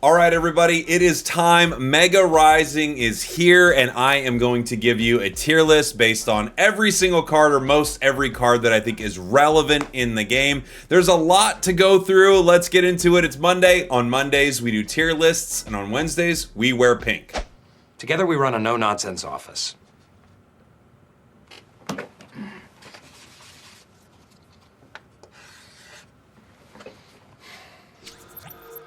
All right, everybody, it is time. Mega Rising is here, and I am going to give you a tier list based on every single card or most every card that I think is relevant in the game. There's a lot to go through. Let's get into it. It's Monday. On Mondays, we do tier lists, and on Wednesdays, we wear pink. Together, we run a no-nonsense office.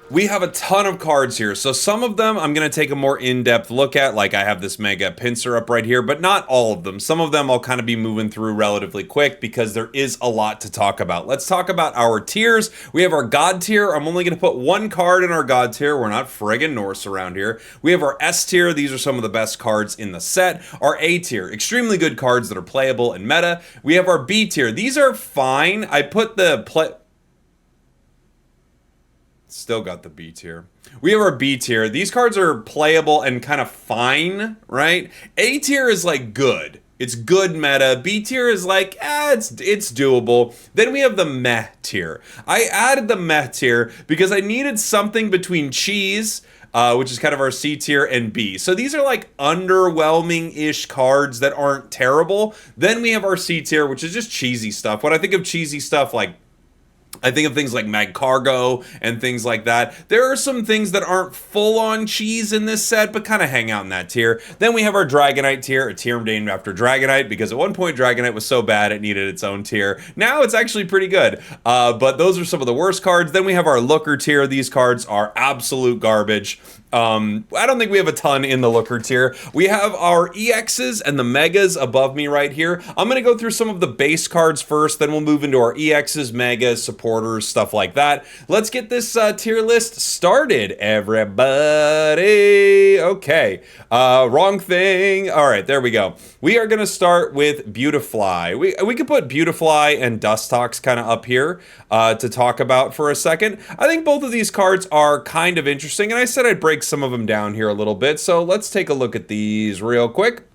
We have a ton of cards here, so some of them I'm going to take a more in-depth look at, like I have this Mega Pincer up right here, but not all of them. Some of them I'll kind of be moving through relatively quick because there is a lot to talk about. Let's talk about our tiers. We have our God tier. I'm only going to put one card in our God tier. We're not friggin' Norse around here. We have our S tier. These are some of the best cards in the set. Our A tier, extremely good cards that are playable and meta. We have our B tier. These are fine. I put the Still got the B tier. We have our B tier. These cards are playable and kind of fine, right? A tier is like good. It's good meta. B tier is like, it's doable. Then we have the meh tier. I added the meh tier because I needed something between cheese, which is kind of our C tier, and B. So these are like underwhelming-ish cards that aren't terrible. Then we have our C tier, which is just cheesy stuff. When I think of cheesy stuff, like I think of things like Mag Cargo and things like that. There are some things that aren't full-on cheese in this set, but kind of hang out in that tier. Then we have our Dragonite tier, a tier named after Dragonite, because at one point Dragonite was so bad it needed its own tier. Now it's actually pretty good, but those are some of the worst cards. Then we have our Looker tier. These cards are absolute garbage. I don't think we have a ton in the Looker tier. We have our EXs and the Megas above me right here. I'm going to go through some of the base cards first, then we'll move into our EXs, Megas, supporters, stuff like that. Let's get this tier list started, everybody. Okay, wrong thing. All right, there we go. We are going to start with Beautifly. We could put Beautifly and Dustox kind of up here to talk about for a second. I think both of these cards are kind of interesting, and I said I'd break some of them down here a little bit, so let's take a look at these real quick.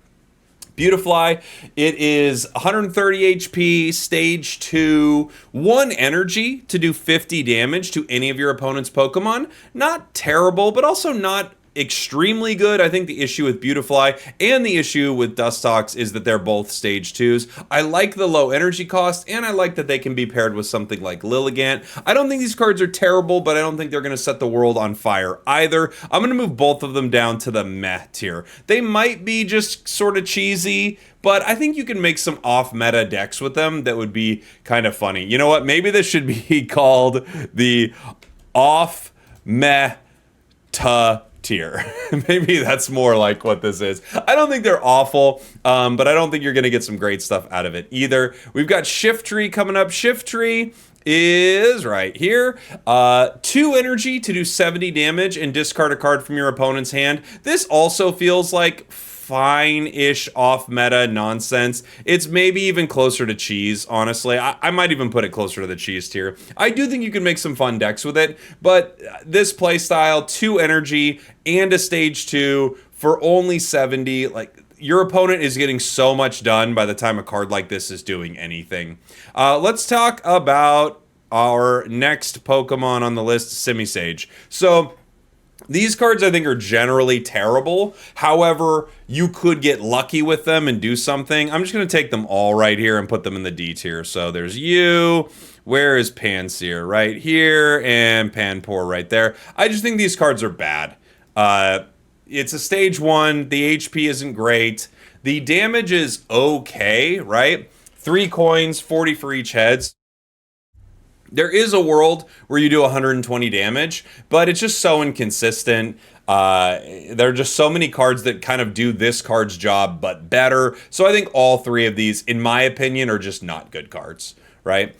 Beautifly, it is 130 HP, stage 2, 1 energy to do 50 damage to any of your opponent's Pokemon. Not terrible, but also not extremely good. I think the issue with Beautifly and the issue with Dustox is that they're both stage 2s. I like the low energy cost, and I like that they can be paired with something like Lilligant. I don't think these cards are terrible, but I don't think they're going to set the world on fire either. I'm going to move both of them down to the meh tier. They might be just sort of cheesy, but I think you can make some off-meta decks with them that would be kind of funny. You know what? Maybe this should be called the off-meta tier. Maybe that's more like what this is. I don't think they're awful, but I don't think you're going to get some great stuff out of it either. We've got Shiftry coming up. Shiftry is right here. 2 energy to do 70 damage and discard a card from your opponent's hand. This also feels like fine-ish off-meta nonsense. It's maybe even closer to cheese, honestly. I might even put it closer to the cheese tier. I do think you can make some fun decks with it, but this playstyle, 2 energy and a stage 2 for only 70, like, your opponent is getting so much done by the time a card like this is doing anything. Let's talk about our next Pokemon on the list, Simisage. So these cards, I think, are generally terrible. However, you could get lucky with them and do something. I'm just going to take them all right here and put them in the D tier. So there's you. Where is Pansear? Right here. And Panpour right there. I just think these cards are bad. It's a stage 1. The HP isn't great. The damage is okay, right? 3 coins, 40 for each heads. There is a world where you do 120 damage, but it's just so inconsistent. There are just so many cards that kind of do this card's job, but better. So I think all 3 of these, in my opinion, are just not good cards, right?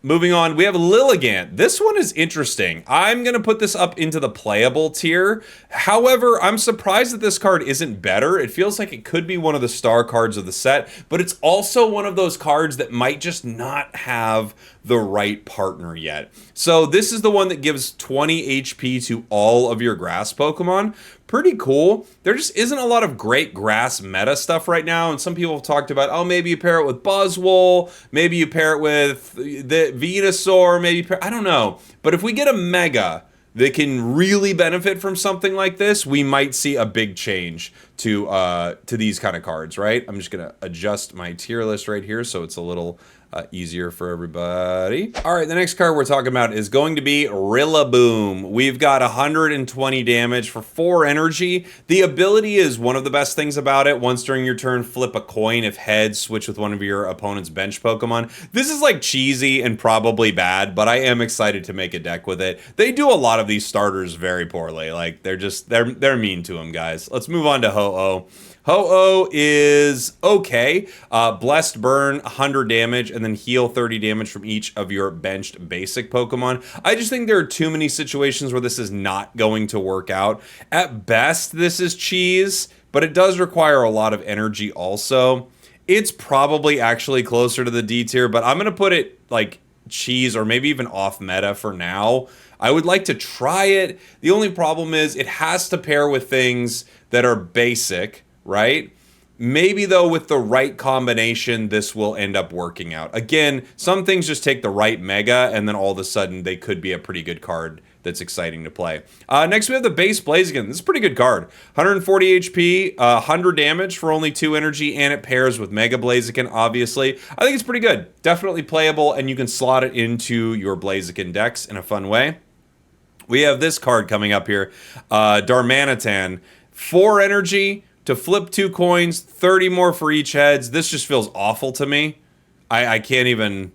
Moving on, we have Lilligant. This one is interesting. I'm going to put this up into the playable tier. However, I'm surprised that this card isn't better. It feels like it could be one of the star cards of the set, but it's also one of those cards that might just not have the right partner yet. So this is the one that gives 20 HP to all of your grass Pokemon. Pretty cool. There just isn't a lot of great grass meta stuff right now, and some people have talked about, oh, maybe you pair it with Buzzwole, maybe you pair it with the Venusaur, maybe I don't know. But if we get a Mega that can really benefit from something like this, we might see a big change to these kind of cards, right? I'm just gonna adjust my tier list right here so it's a little easier for everybody. All right, the next card we're talking about is going to be Rillaboom. We've got 120 damage for 4 energy. The ability is one of the best things about it. Once during your turn, flip a coin. If heads, switch with one of your opponent's bench Pokemon. This is like cheesy and probably bad, but I am excited to make a deck with it. They do a lot of these starters very poorly. Like they're mean to them, guys. Let's move on to Ho-Oh. Ho-Oh is okay. Blessed Burn, 100 damage, and then heal 30 damage from each of your benched basic Pokemon. I just think there are too many situations where this is not going to work out. At best, this is cheese, but it does require a lot of energy also. It's probably actually closer to the D tier, but I'm going to put it like cheese or maybe even off meta for now. I would like to try it. The only problem is it has to pair with things that are basic, right? Maybe though with the right combination, this will end up working out. Again, some things just take the right mega and then all of a sudden they could be a pretty good card that's exciting to play. Next we have the base Blaziken. This is a pretty good card. 140 HP, 100 damage for only 2 energy, and it pairs with Mega Blaziken, obviously. I think it's pretty good. Definitely playable, and you can slot it into your Blaziken decks in a fun way. We have this card coming up here. Darmanitan. 4 energy to flip 2 coins, 30 more for each heads. This just feels awful to me. I can't even...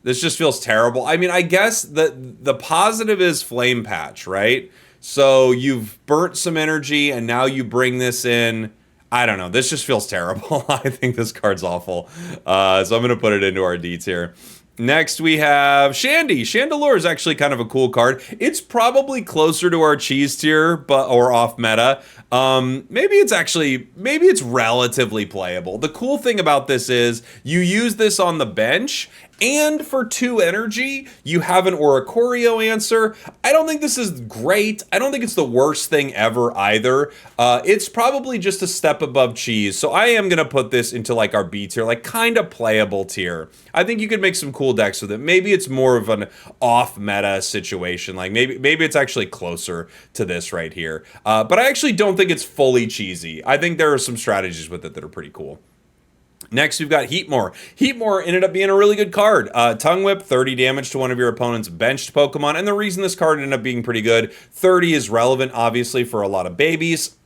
This just feels terrible. I mean, I guess the positive is Flame Patch, right? So you've burnt some energy and now you bring this in. I don't know. This just feels terrible. I think this card's awful. So I'm going to put it into our D tier. Next we have Shandy. Chandelure is actually kind of a cool card. It's probably closer to our cheese tier, or off meta. Maybe it's relatively playable. The cool thing about this is you use this on the bench, and for 2 energy, you have an Oricorio answer. I don't think this is great. I don't think it's the worst thing ever either. It's probably just a step above cheese. So I am going to put this into like our B tier, like kind of playable tier. I think you could make some cool decks with it. Maybe it's more of an off meta situation. Like maybe it's actually closer to this right here. But I actually don't think it's fully cheesy. I think there are some strategies with it that are pretty cool. Next, we've got Heatmore. Heatmore ended up being a really good card. Tongue Whip, 30 damage to one of your opponent's benched Pokemon. And the reason this card ended up being pretty good, 30 is relevant, obviously, for a lot of babies.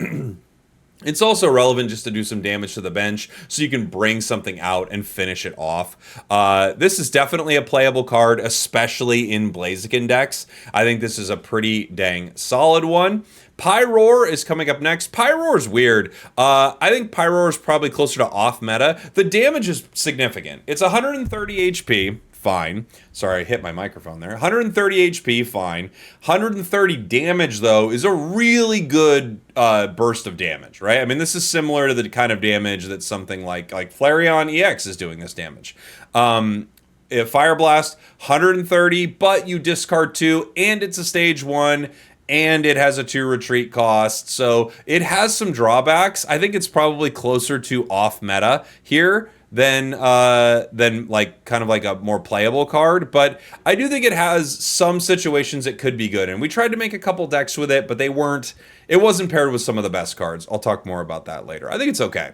It's also relevant just to do some damage to the bench so you can bring something out and finish it off. This is definitely a playable card, especially in Blaziken decks. I think this is a pretty dang solid one. Pyroar is coming up next. Pyroar is weird. I think Pyroar is probably closer to off meta. The damage is significant. It's 130 HP. Fine. Sorry, I hit my microphone there. 130 HP, fine. 130 damage, though, is a really good burst of damage, right? I mean, this is similar to the kind of damage that something like Flareon EX is doing this damage. Fire Blast, 130, but you discard 2, and it's a stage 1, and it has a 2 retreat cost, so it has some drawbacks. I think it's probably closer to off meta here than like kind of like a more playable card, but I do think it has some situations it could be good. And we tried to make a couple decks with it, but it wasn't paired with some of the best cards. I'll talk more about that later. I think it's okay.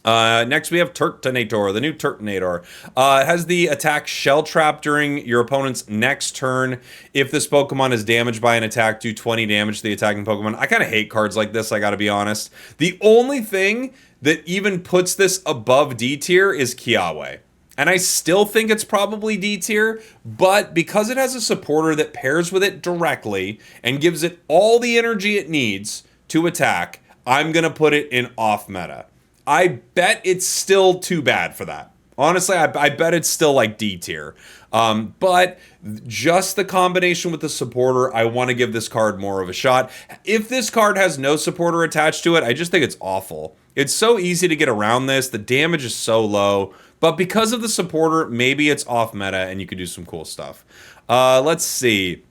Next, we have Turtonator, the new Turtonator. It has the attack Shell Trap during your opponent's next turn. If this Pokemon is damaged by an attack, do 20 damage to the attacking Pokemon. I kind of hate cards like this, I gotta be honest. The only thing that even puts this above D tier is Kiawe. And I still think it's probably D tier, but because it has a supporter that pairs with it directly and gives it all the energy it needs to attack, I'm gonna put it in off meta. I bet it's still too bad for that. Honestly, I bet it's still like D tier. But just the combination with the supporter, I want to give this card more of a shot. If this card has no supporter attached to it, I just think it's awful. It's so easy to get around this. The damage is so low. But because of the supporter, maybe it's off meta and you could do some cool stuff. Let's see.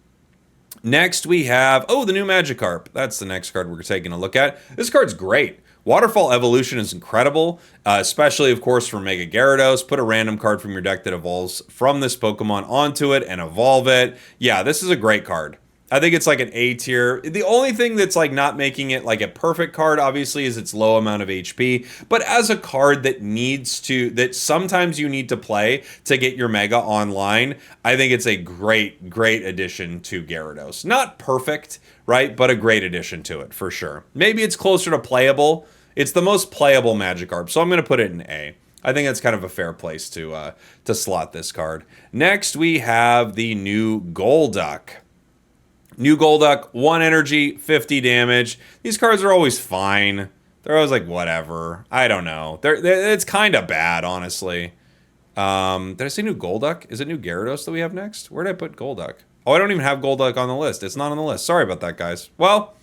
Next we have, the new Magikarp. That's the next card we're taking a look at. This card's great. Waterfall Evolution is incredible, especially, of course, for Mega Gyarados. Put a random card from your deck that evolves from this Pokemon onto it and evolve it. Yeah, this is a great card. I think it's like an A tier. The only thing that's like not making it like a perfect card, obviously, is its low amount of HP. But as a card that sometimes you need to play to get your Mega online, I think it's a great, great addition to Gyarados. Not perfect, right? But a great addition to it, for sure. Maybe it's closer to playable. It's the most playable Magikarp, so I'm going to put it in A. I think that's kind of a fair place to slot this card. Next, we have the new Golduck. New Golduck, 1 energy, 50 damage. These cards are always fine. They're always like, whatever. I don't know. It's kind of bad, honestly. Did I say new Golduck? Is it new Gyarados that we have next? Where did I put Golduck? Oh, I don't even have Golduck on the list. It's not on the list. Sorry about that, guys. Well,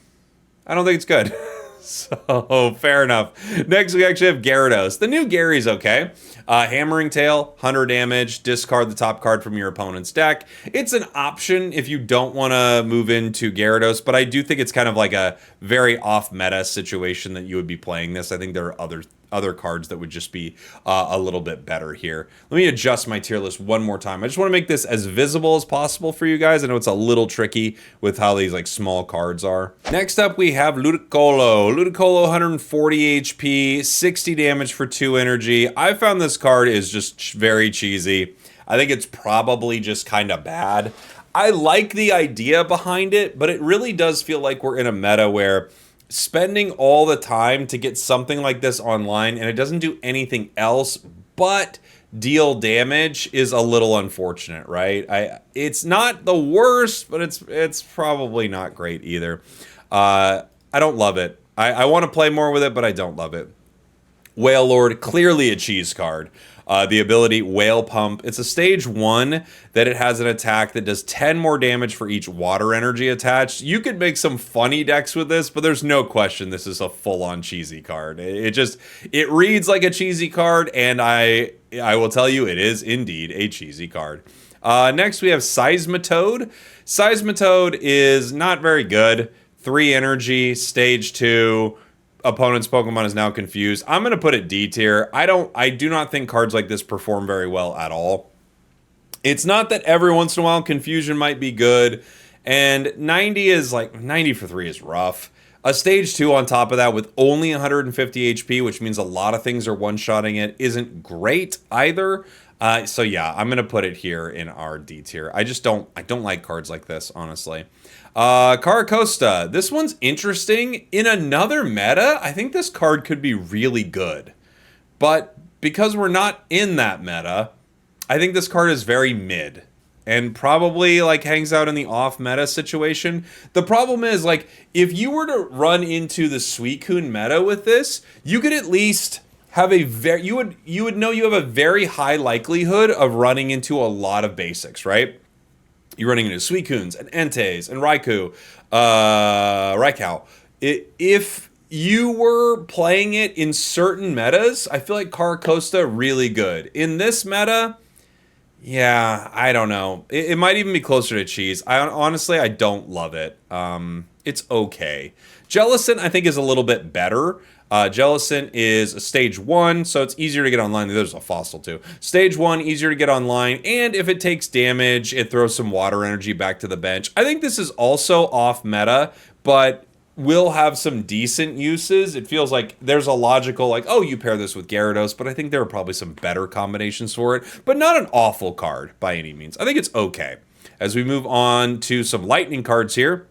I don't think it's good. So, fair enough. Next, we actually have Gyarados. The new Gary's okay. Hammering Tail, 100 damage. Discard the top card from your opponent's deck. It's an option if you don't want to move into Gyarados, but I do think it's kind of like a very off-meta situation that you would be playing this. I think there are other cards that would just be a little bit better here. Let me adjust my tier list one more time. I just want to make this as visible as possible for you guys. I know it's a little tricky with how these like small cards are. Next up, we have Ludicolo. Ludicolo, 140 HP, 60 damage for 2 energy. I found this card is just very cheesy. I think it's probably just kind of bad. I like the idea behind it, but it really does feel like we're in a meta where spending all the time to get something like this online and it doesn't do anything else but deal damage is a little unfortunate, right? It's not the worst, but it's probably not great either. I don't love it. I want to play more with it, but I don't love it. Whale Lord, clearly a cheese card. The ability Whale Pump. It's a stage 1 that it has an attack that does 10 more damage for each water energy attached. You could make some funny decks with this, but there's no question this is a full-on cheesy card. It reads like a cheesy card, and I will tell you it is indeed a cheesy card. Next we have Seismitoad. Seismitoad is not very good. 3 energy, stage 2. Opponent's Pokemon is now confused. I'm going to put it D tier. I do not think cards like this perform very well at all. It's not that every once in a while confusion might be good, and 90 for 3 is rough. A stage 2 on top of that with only 150 HP, which means a lot of things are one-shotting it, isn't great either. So yeah, I'm going to put it here in our D tier. I don't like cards like this, honestly. Caracosta. This one's interesting. In another meta, I think this card could be really good. But because we're not in that meta, I think this card is very mid. And probably like hangs out in the off-meta situation. The problem is, like, if you were to run into the Suicune meta with this, you could at least have you would know you have a very high likelihood of running into a lot of basics, right? You're running into Suicunes and Entei and Raikou. If you were playing it in certain metas, I feel like Caracosta really good. In this meta, yeah, I don't know. It might even be closer to cheese. Honestly, I don't love it. It's okay. Jellicent, I think, is a little bit better. Jellicent is a stage 1, so it's easier to get online. There's a fossil too. Stage 1, easier to get online, and if it takes damage, it throws some water energy back to the bench. I think this is also off meta, but will have some decent uses. It feels like there's a logical, like, oh, you pair this with Gyarados, but I think there are probably some better combinations for it, but not an awful card by any means. I think it's okay. As we move on to some lightning cards here,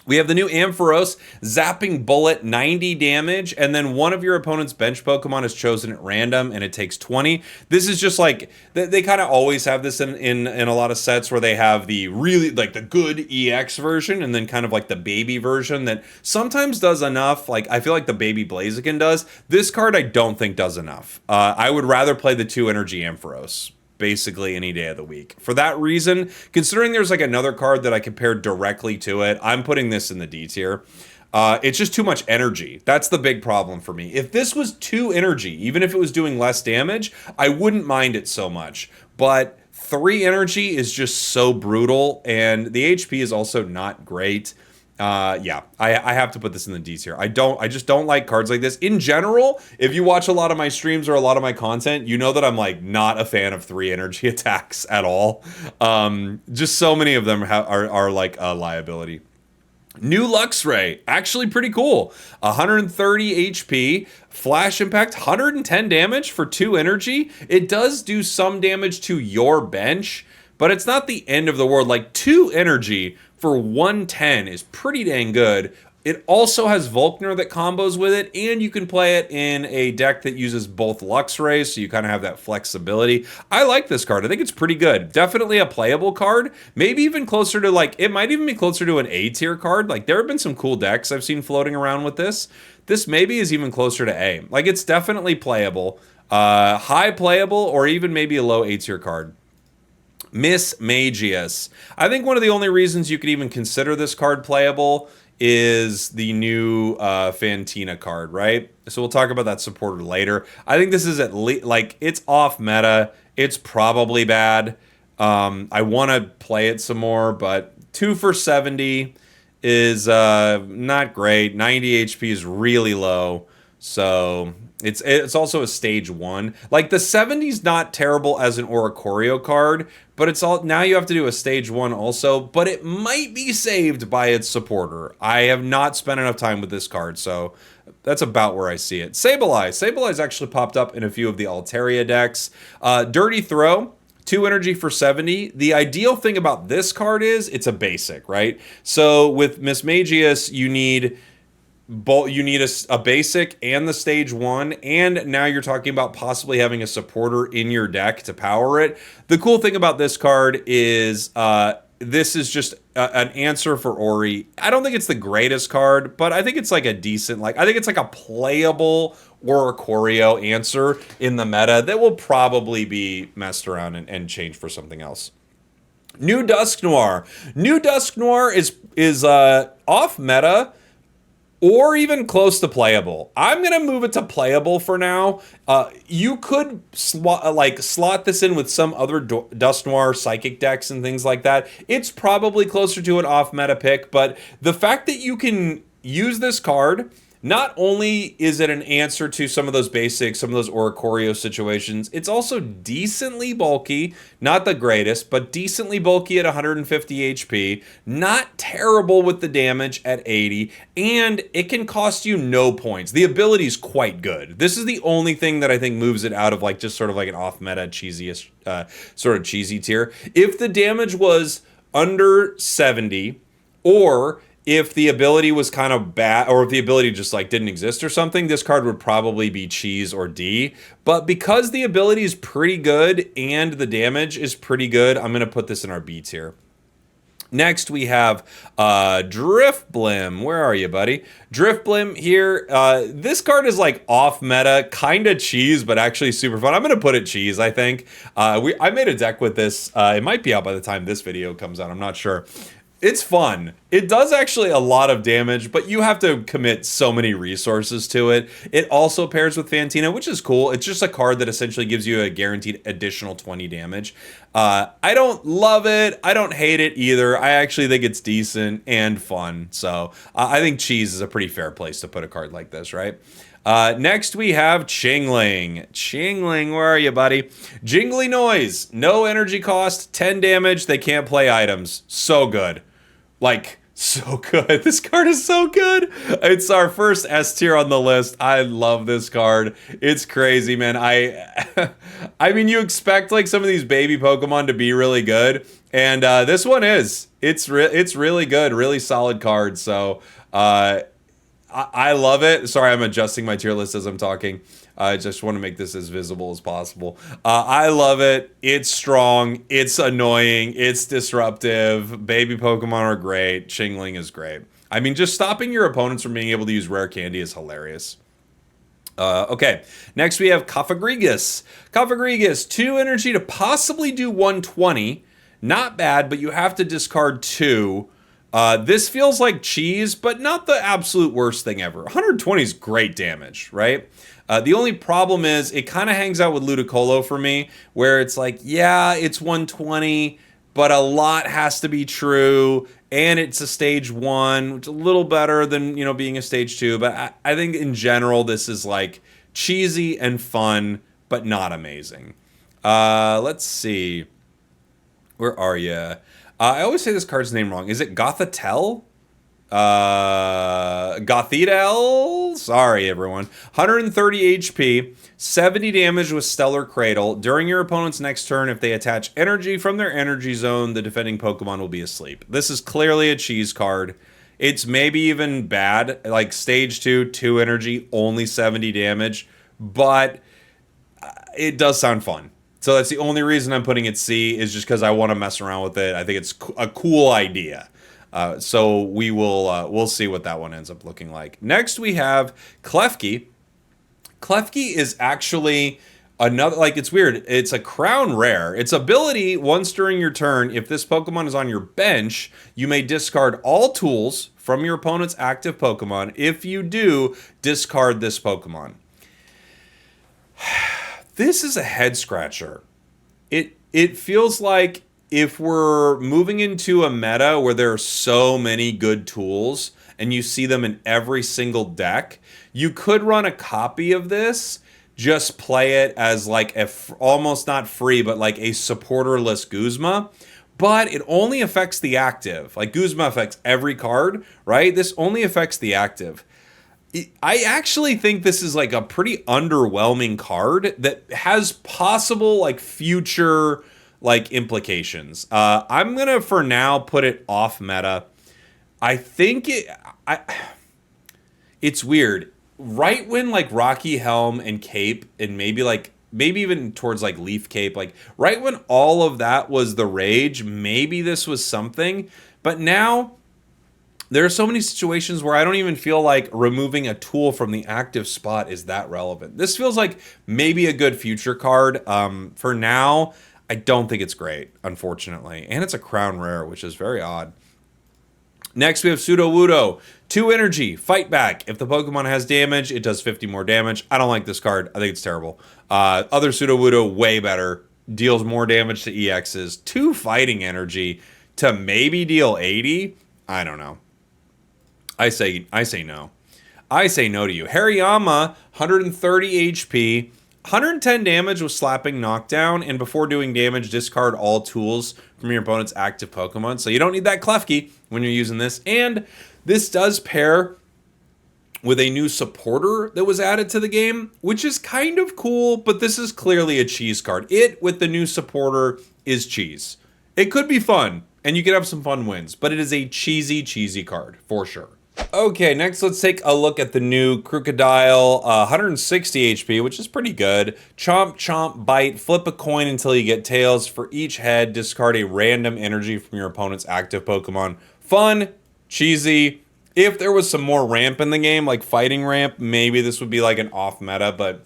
we have the new Ampharos, Zapping Bullet, 90 damage, and then one of your opponent's bench Pokemon is chosen at random, and it takes 20. This is just like, they kind of always have this in a lot of sets where they have the really, like, the good EX version, and then kind of like the baby version that sometimes does enough. Like, I feel like the baby Blaziken does. This card I don't think does enough. I would rather play the 2 energy Ampharos basically any day of the week. For that reason, considering there's like another card that I compared directly to it, I'm putting this in the D tier. It's just too much energy. That's the big problem for me. If this was 2 energy, even if it was doing less damage, I wouldn't mind it so much. But 3 energy is just so brutal, and the HP is also not great. Yeah, I have to put this in the D tier. I just don't like cards like this. In general, if you watch a lot of my streams or a lot of my content, you know that I'm like not a fan of 3 energy attacks at all. Just so many of them are like a liability. New Luxray, actually pretty cool. 130 HP, flash impact, 110 damage for 2 energy. It does do some damage to your bench, but it's not the end of the world. Like 2 energy for 110 is pretty dang good. It also has Volkner that combos with it, and you can play it in a deck that uses both Luxrays, so you kind of have that flexibility. I like this card. I think it's pretty good. Definitely a playable card. Maybe even closer to, like, it might even be closer to an A tier card. Like, there have been some cool decks I've seen floating around with this. This maybe is even closer to A. Like, it's definitely playable. High playable, or even maybe a low A tier card. Miss Magius. I think one of the only reasons you could even consider this card playable is the new Fantina card, right? So we'll talk about that supporter later. I think this is at least, like, it's off meta. It's probably bad. I want to play it some more, but 2 for 70 is not great. 90 HP is really low. So it's also a stage 1. Like, the 70's not terrible as an Oricorio card, but it's all, now you have to do a stage 1 also, but it might be saved by its supporter. I have not spent enough time with this card, so that's about where I see it. Sableye. Sableye's actually popped up in a few of the Altaria decks. Dirty Throw. 2 energy for 70. The ideal thing about this card is it's a basic, right? So with Miss Magius, you need a basic and the stage 1, and now you're talking about possibly having a supporter in your deck to power it. The cool thing about this card is this is just an answer for Ori. I don't think it's the greatest card, but I think it's like a decent, like, I think it's like a playable Oricorio answer in the meta that will probably be messed around and changed for something else. New Dusk Noir. New Dusk Noir is off meta, or even close to playable. I'm going to move it to playable for now. You could slot this in with some other Dust Noir Psychic decks and things like that. It's probably closer to an off-meta pick, but the fact that you can use this card, not only is it an answer to some of those basics, some of those Oricorio situations, it's also decently bulky, not the greatest, but decently bulky at 150 HP, not terrible with the damage at 80, and it can cost you no points. The ability is quite good. This is the only thing that I think moves it out of like just sort of like an off-meta cheesiest, sort of cheesy tier. If the damage was under 70, or if the ability was kind of bad, or if the ability just like didn't exist or something, this card would probably be cheese or D. But because the ability is pretty good and the damage is pretty good, I'm going to put this in our B tier. Next, we have Driftblim. Where are you, buddy? Driftblim here. This card is like off meta, kind of cheese, but actually super fun. I'm going to put it cheese, I think. I made a deck with this. It might be out by the time this video comes out. I'm not sure. It's fun. It does actually a lot of damage, but you have to commit so many resources to it. It also pairs with Fantina, which is cool. It's just a card that essentially gives you a guaranteed additional 20 damage. I don't love it. I don't hate it either. I actually think it's decent and fun. So I think cheese is a pretty fair place to put a card like this, right? Next we have Chingling. Chingling, where are you, buddy? Jingly Noise. No energy cost, 10 damage. They can't play items. So good. Like, so good. This card is so good. It's our first S tier on the list. I love this card. It's crazy, man. I mean, you expect like some of these baby Pokemon to be really good, and this one is. It's really good, really solid card. So I love it. Sorry, I'm adjusting my tier list as I'm talking. I just want to make this as visible as possible. I love it. It's strong. It's annoying. It's disruptive. Baby Pokemon are great. Chingling is great. I mean, just stopping your opponents from being able to use rare candy is hilarious. Okay, next we have Cofagrigus. Cofagrigus, 2 energy to possibly do 120. Not bad, but you have to discard 2. This feels like cheese, but not the absolute worst thing ever. 120 is great damage, right? The only problem is it kind of hangs out with Ludicolo for me, where it's like, yeah, it's 120, but a lot has to be true. And it's a stage 1, which is a little better than, being a stage 2. But I think in general, this is like cheesy and fun, but not amazing. Let's see. Where are you? I always say this card's name wrong. Is it Gothitelle? Gothitelle? Sorry, everyone. 130 HP, 70 damage with Stellar Cradle. During your opponent's next turn, if they attach energy from their energy zone, the defending Pokemon will be asleep. This is clearly a cheese card. It's maybe even bad, like stage 2, 2 energy, only 70 damage, but it does sound fun. So that's the only reason I'm putting it C, is just because I want to mess around with it. I think it's a cool idea. So we'll see what that one ends up looking like. Next we have Klefki. Klefki is actually another, like, it's weird. It's a crown rare. Its ability, once during your turn, if this Pokemon is on your bench, you may discard all tools from your opponent's active Pokemon. If you do, discard this Pokemon. This is a head scratcher. It feels like if we're moving into a meta where there are so many good tools and you see them in every single deck, you could run a copy of this, just play it as like almost not free, but like a supporterless Guzma. But it only affects the active. Like Guzma affects every card, right? This only affects the active. I actually think this is like a pretty underwhelming card that has possible like future like implications. I'm gonna for now put it off meta. I think it's weird. Right when like Rocky Helm and Cape and maybe even towards like Leaf Cape, like right when all of that was the rage, maybe this was something. But now there are so many situations where I don't even feel like removing a tool from the active spot is that relevant. This feels like maybe a good future card. For now, I don't think it's great, unfortunately. And it's a crown rare, which is very odd. Next, we have Sudowoodo. 2 energy, fight back. If the Pokemon has damage, it does 50 more damage. I don't like this card. I think it's terrible. Other Sudowoodo, way better. Deals more damage to EXs. 2 fighting energy to maybe deal 80? I don't know. I say no. I say no to you. Hariyama, 130 HP, 110 damage with slapping knockdown, and before doing damage, discard all tools from your opponent's active Pokemon. So you don't need that Klefki when you're using this. And this does pair with a new supporter that was added to the game, which is kind of cool, but this is clearly a cheese card. It, with the new supporter, is cheese. It could be fun, and you could have some fun wins, but it is a cheesy card, for sure. Okay, next let's take a look at the new Crocodile, 160 HP, which is pretty good. Chomp, chomp, bite, flip a coin until you get tails. For each head, discard a random energy from your opponent's active Pokemon. Fun, cheesy. If there was some more ramp in the game, like fighting ramp, maybe this would be like an off meta, but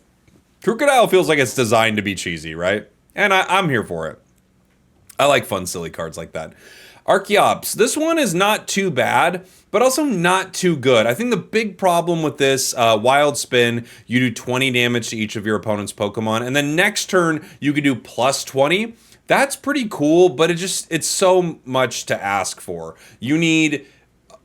Crocodile feels like it's designed to be cheesy, right? And I'm here for it. I like fun, silly cards like that. Archeops. This one is not too bad, but also not too good. I think the big problem with this, Wild Spin, you do 20 damage to each of your opponent's Pokemon, and then next turn, you can do plus 20. That's pretty cool, but it's so much to ask for. You need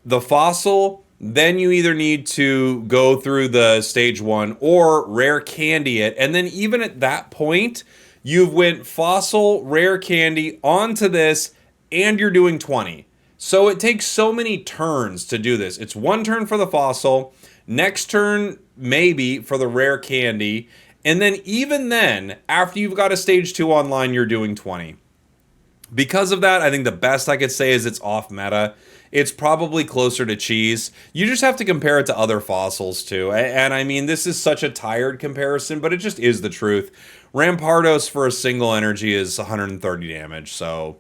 the Fossil, then you either need to go through the stage 1 or rare candy it, and then even at that point, you've went Fossil, rare candy, onto this, and you're doing 20. So it takes so many turns to do this. It's 1 turn for the Fossil, next turn maybe for the rare candy, and then even then, after you've got a stage 2 online, you're doing 20. Because of that, I think the best I could say is it's off meta. It's probably closer to cheese. You just have to compare it to other fossils too. And I mean, this is such a tired comparison, but it just is the truth. Rampardos for a single energy is 130 damage, so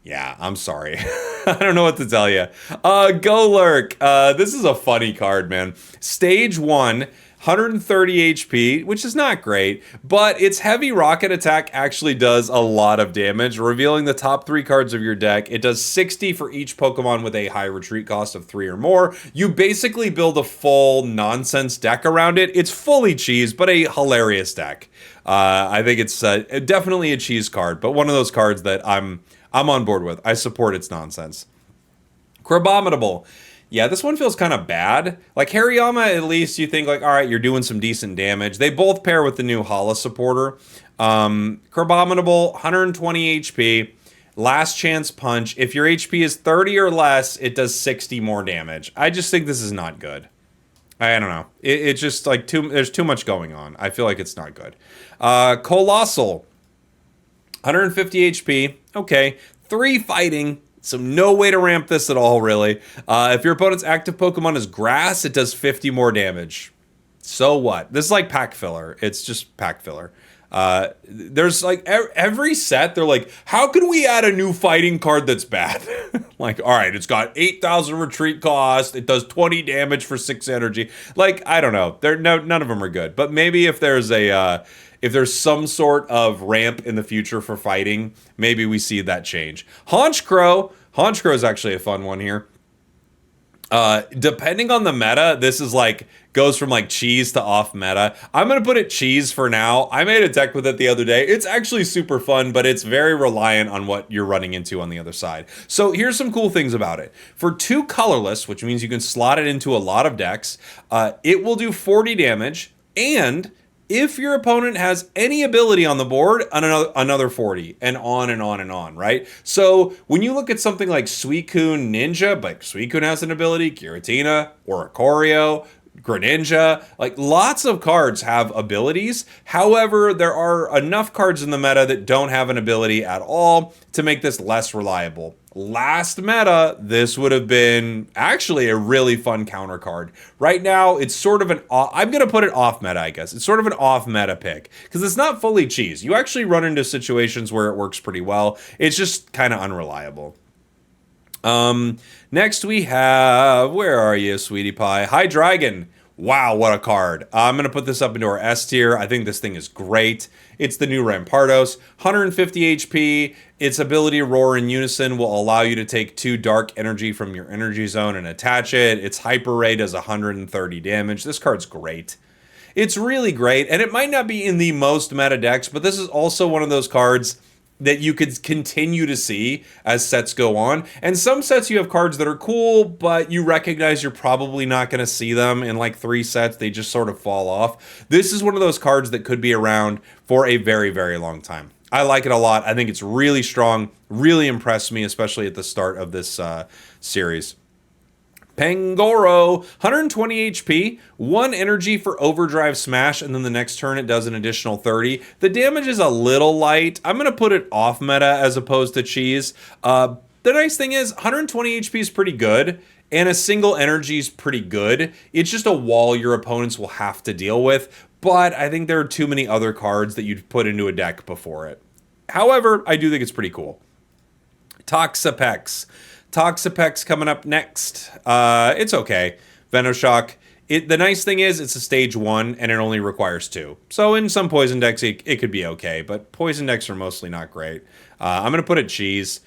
yeah, I'm sorry. I don't know what to tell you. Golurk. This is a funny card, man. Stage 1, 130 HP, which is not great, but its heavy rocket attack actually does a lot of damage. Revealing the top 3 cards of your deck, it does 60 for each Pokemon with a high retreat cost of 3 or more. You basically build a full nonsense deck around it. It's fully cheese, but a hilarious deck. I think it's definitely a cheese card, but one of those cards that I'm I'm on board with. I support its nonsense. Crabominable. Yeah, this one feels kind of bad. Like Hariyama, at least you think like, all right, you're doing some decent damage. They both pair with the new Hala supporter. Crabominable, 120 HP. Last chance punch. If your HP is 30 or less, it does 60 more damage. I just think this is not good. I don't know. It's just like there's too much going on. I feel like it's not good. Colossal, 150 HP. Okay. 3 fighting. So no way to ramp this at all, really. If your opponent's active Pokemon is grass, it does 50 more damage. So what? This is like pack filler. It's just pack filler. There's like every set, they're like, how can we add a new fighting card that's bad? Like, all right, it's got 8,000 retreat cost. It does 20 damage for 6 energy. Like, I don't know. None of them are good. But maybe if there's if there's some sort of ramp in the future for fighting, maybe we see that change. Honchkrow. Honchkrow is actually a fun one here. Depending on the meta, this is like goes from like cheese to off meta. I'm gonna put it cheese for now. I made a deck with it the other day. It's actually super fun, but it's very reliant on what you're running into on the other side. So here's some cool things about it. For 2 colorless, which means you can slot it into a lot of decks, it will do 40 damage, and if your opponent has any ability on the board, another 40, and on and on and on, right? So when you look at something like Suicune Ninja, but Suicune has an ability, Giratina, Oricorio, Greninja, like lots of cards have abilities. However, there are enough cards in the meta that don't have an ability at all to make this less reliable. Last meta, this would have been actually a really fun counter card. Right now, it's sort of I'm going to put it off meta, I guess. It's sort of an off meta pick because it's not fully cheese. You actually run into situations where it works pretty well. It's just kind of unreliable. Next we have, where are you, sweetie pie? Hydreigon. Wow, what a card. I'm going to put this up into our S tier. I think this thing is great. It's the new Rampardos. 150 HP. Its ability Roar in Unison will allow you to take 2 dark energy from your energy zone and attach it. Its Hyper Ray does 130 damage. This card's great. It's really great, and it might not be in the most meta decks, but this is also one of those cards that you could continue to see as sets go on. And some sets you have cards that are cool, but you recognize you're probably not going to see them in like 3 sets. They just sort of fall off. This is one of those cards that could be around for a very, very long time. I like it a lot. I think it's really strong, really impressed me, especially at the start of this series. Pangoro, 120 HP, 1 energy for Overdrive Smash, and then the next turn it does an additional 30. The damage is a little light. I'm going to put it off meta as opposed to cheese. The nice thing is 120 HP is pretty good, and a single energy is pretty good. It's just a wall your opponents will have to deal with, but I think there are too many other cards that you'd put into a deck before it. However, I do think it's pretty cool. Toxapex. Toxapex coming up next. It's okay. Venoshock. The nice thing is it's a stage 1 and it only requires 2. So in some poison decks it could be okay, but poison decks are mostly not great. I'm going to put it cheese.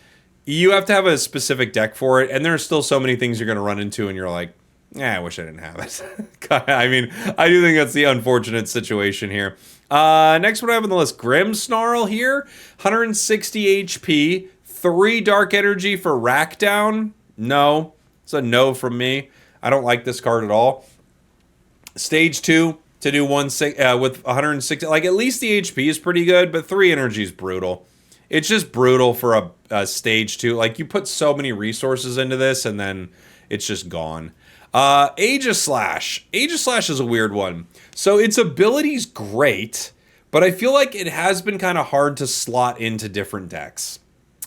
You have to have a specific deck for it, and there are still so many things you're going to run into and you're like, I wish I didn't have it. I mean, I do think that's the unfortunate situation here. Next one I have on the list, Grimmsnarl here. 160 HP. 3 dark energy for Rackdown? No. It's a no from me. I don't like this card at all. Stage 2 to do with 160. Like, at least the HP is pretty good, but 3 energy is brutal. It's just brutal for a stage 2. Like, you put so many resources into this, and then it's just gone. Aegislash. Aegislash is a weird one. So its ability's great, but I feel like it has been kind of hard to slot into different decks.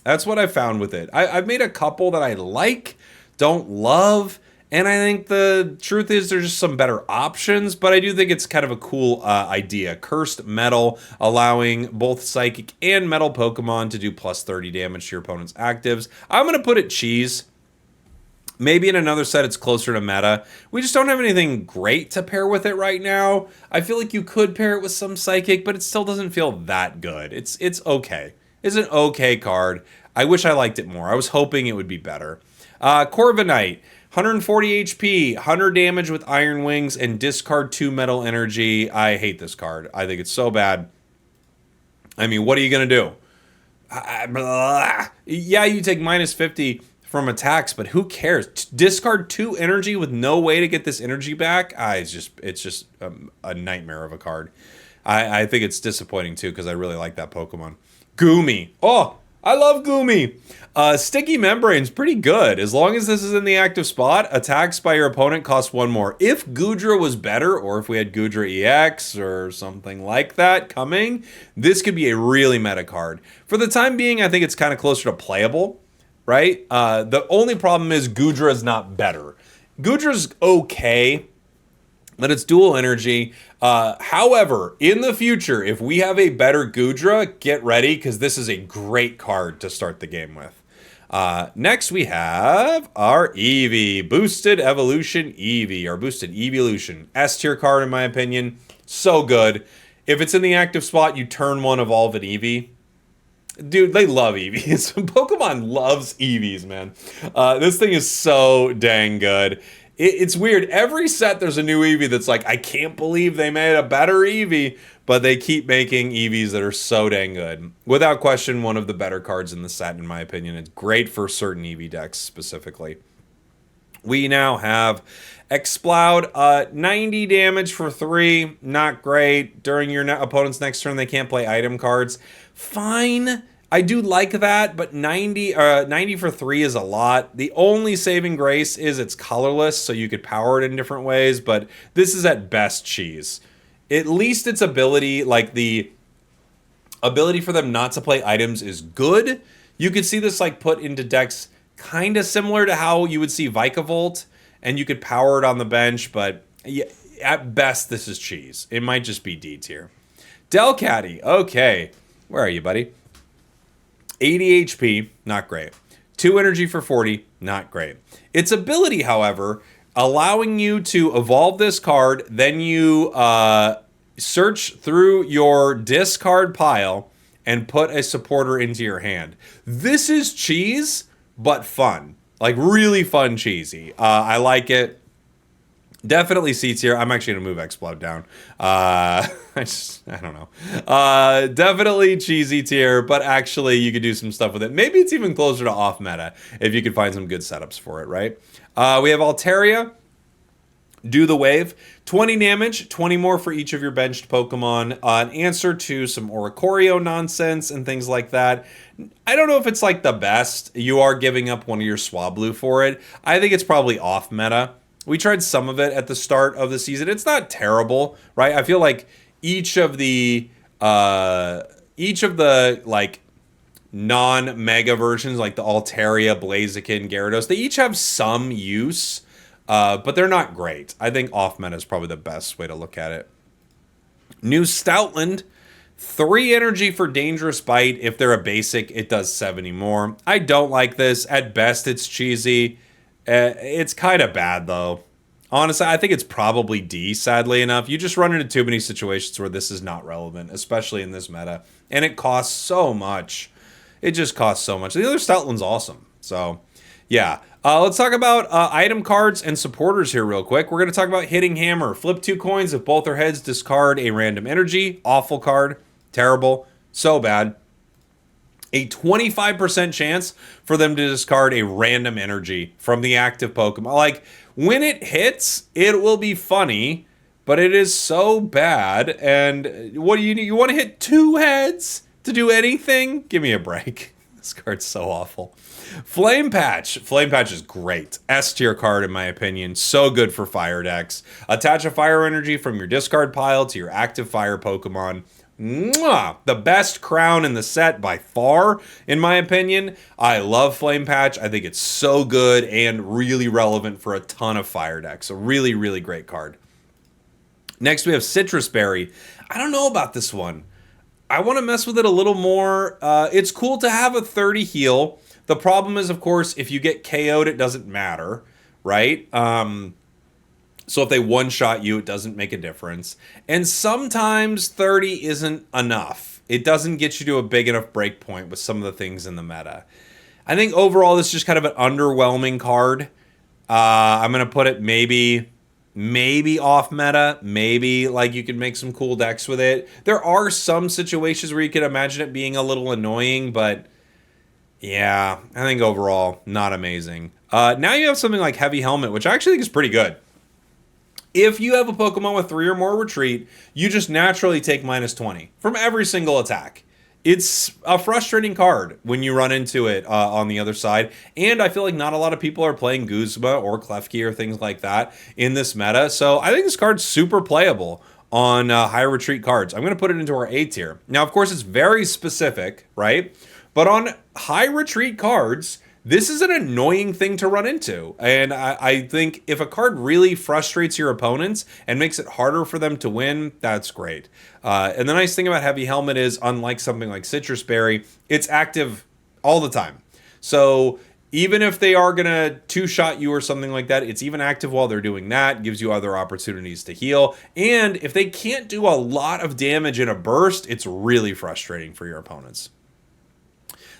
That's what I found with it. I've made a couple that I like, don't love, and I think the truth is there's just some better options, but I do think it's kind of a cool idea. Cursed Metal, allowing both Psychic and Metal Pokemon to do plus 30 damage to your opponent's actives. I'm going to put it cheese. Maybe in another set it's closer to meta. We just don't have anything great to pair with it right now. I feel like you could pair it with some Psychic, but it still doesn't feel that good. It's okay. It's an okay card. I wish I liked it more. I was hoping it would be better. Corviknight, 140 HP, 100 damage with Iron Wings, and discard 2 metal energy. I hate this card. I think it's so bad. I mean, what are you going to do? Yeah, you take minus 50 from attacks, but who cares? Discard 2 energy with no way to get this energy back. It's just a nightmare of a card. I think it's disappointing too because I really like that Pokemon. Goomy. Oh, I love Goomy. Sticky Membrane's pretty good. As long as this is in the active spot, attacks by your opponent cost 1 more. If Goodra was better, or if we had Goodra EX or something like that coming, this could be a really meta card. For the time being, I think it's kind of closer to playable, right? The only problem is Goodra's not better. Goodra's okay, but it's dual energy. However, in the future, if we have a better Goodra, get ready because this is a great card to start the game with. Next, we have our Eevee, Boosted Evolution Eevee, or Boosted Evolution. S tier card, in my opinion. So good. If it's in the active spot, you turn 1, evolve an Eevee. Dude, they love Eevees. Pokemon loves Eevees, man. This thing is so dang good. It's weird. Every set there's a new Eevee that's like, I can't believe they made a better Eevee, but they keep making Eevees that are so dang good. Without question, one of the better cards in the set, in my opinion. It's great for certain Eevee decks specifically. We now have Exploud, 90 damage for 3, not great. During your opponent's next turn, they can't play item cards. Fine. I do like that, but 90 for 3 is a lot. The only saving grace is it's colorless, so you could power it in different ways, but this is at best cheese. At least its ability, like the ability for them not to play items is good. You could see this like put into decks kind of similar to how you would see Vikavolt, and you could power it on the bench, but yeah, at best this is cheese. It might just be D tier. Delcatty, okay. Where are you, buddy? 80 HP, not great. 2 energy for 40, not great. Its ability, however, allowing you to evolve this card, then you search through your discard pile and put a supporter into your hand. This is cheese, but fun. Like, really fun cheesy. I like it. Definitely C tier. I'm actually going to move Explode down. I don't know. Definitely cheesy tier, but actually you could do some stuff with it. Maybe it's even closer to off meta if you could find some good setups for it, right? We have Altaria. Do the wave. 20 damage, 20 more for each of your benched Pokemon. An answer to some Oricorio nonsense and things like that. I don't know if it's like the best. You are giving up one of your Swablu for it. I think it's probably off meta. We tried some of it at the start of the season. It's not terrible, right? I feel like each of the like non-mega versions, like the Altaria, Blaziken, Gyarados, they each have some use, but they're not great. I think off meta is probably the best way to look at it. New Stoutland, 3 energy for Dangerous Bite. If they're a basic, it does 70 more. I don't like this. At best, it's cheesy. It's kind of bad, though. Honestly, I think it's probably D, sadly enough. You just run into too many situations where this is not relevant, especially in this meta. And it costs so much. It just costs so much. The other Stoutland's awesome. So, yeah. Let's talk about item cards and supporters here real quick. We're going to talk about Hitting Hammer. Flip 2 coins. If both are heads, discard a random energy. Awful card. Terrible. So bad. A 25% chance for them to discard a random energy from the active Pokemon. Like, when it hits, it will be funny, but it is so bad. And what do you need? You want to hit 2 heads to do anything? Give me a break. This card's so awful. Flame Patch. Flame Patch is great. S tier card, in my opinion. So good for fire decks. Attach a fire energy from your discard pile to your active fire Pokemon. Mwah! The best crown in the set by far, in my opinion. I love Flame Patch. I think it's so good and really relevant for a ton of fire decks. A really, really great card. Next, we have Citrus Berry. I don't know about this one. I want to mess with it a little more. It's cool to have a 30 heal. The problem is, of course, if you get KO'd, it doesn't matter, right? So if they one-shot you, it doesn't make a difference. And sometimes 30 isn't enough. It doesn't get you to a big enough break point with some of the things in the meta. I think overall, this is just kind of an underwhelming card. I'm going to put it maybe maybe off meta, maybe like you can make some cool decks with it. There are some situations where you could imagine it being a little annoying, but yeah, I think overall, not amazing. Now you have something like Heavy Helmet, which I actually think is pretty good. If you have a Pokemon with 3 or more retreat, you just naturally take -20 from every single attack. It's a frustrating card when you run into it on the other side, and I feel like not a lot of people are playing Guzma or Klefki or things like that in this meta, so I think this card's super playable on high retreat cards. I'm going to put it into our A tier. Now, of course, it's very specific, right? But on high retreat cards, this is an annoying thing to run into. And I think if a card really frustrates your opponents and makes it harder for them to win, that's great. And the nice thing about Heavy Helmet is, unlike something like Citrus Berry, it's active all the time. So even if they are going to two-shot you or something like that, it's even active while they're doing that, gives you other opportunities to heal. And if they can't do a lot of damage in a burst, it's really frustrating for your opponents.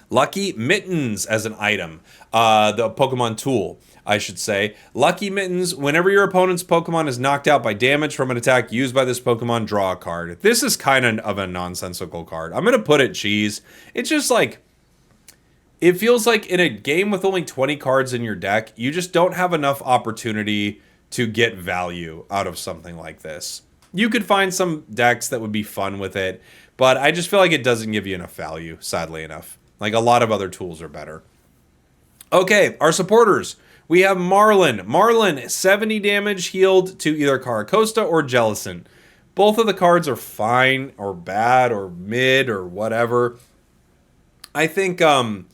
Lucky Mittens as an item, the Pokemon tool, I should say. Lucky Mittens, whenever your opponent's Pokemon is knocked out by damage from an attack used by this Pokemon, draw a card. This is kind of a nonsensical card. I'm going to put it cheese. It's just like, it feels like in a game with only 20 cards in your deck, you just don't have enough opportunity to get value out of something like this. You could find some decks that would be fun with it, but I just feel like it doesn't give you enough value, sadly enough. Like, a lot of other tools are better. Okay, our supporters. We have Marlin. Marlin, 70 damage healed to either Caracosta or Jellicent. Both of the cards are fine or bad or mid or whatever. I think for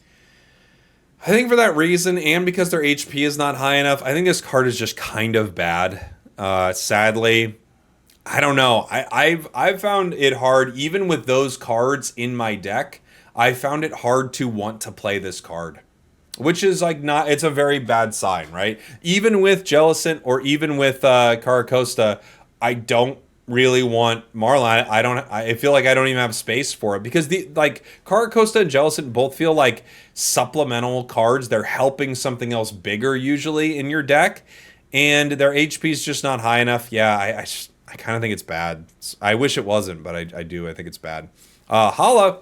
that reason, and because their HP is not high enough, I think this card is just kind of bad. Sadly, I don't know. I've found it hard, even with those cards in my deck. I found it hard to want to play this card, which is like not, it's a very bad sign, right? Even with Jellicent or even with Caracosta, I don't really want Marlin. I feel like I don't even have space for it because Caracosta and Jellicent both feel like supplemental cards. They're helping something else bigger usually in your deck, and their HP is just not high enough. Yeah, I kind of think it's bad. I wish it wasn't, but I do. I think it's bad. Hala.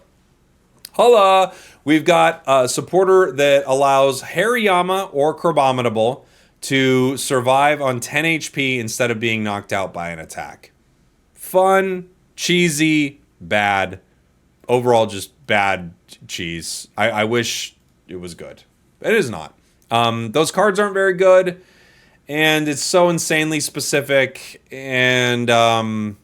Holla! We've got a supporter that allows Hariyama or Crabominable to survive on 10 HP instead of being knocked out by an attack. Fun, cheesy, bad. Overall, just bad cheese. I wish it was good. It is not. Those cards aren't very good, and it's so insanely specific, and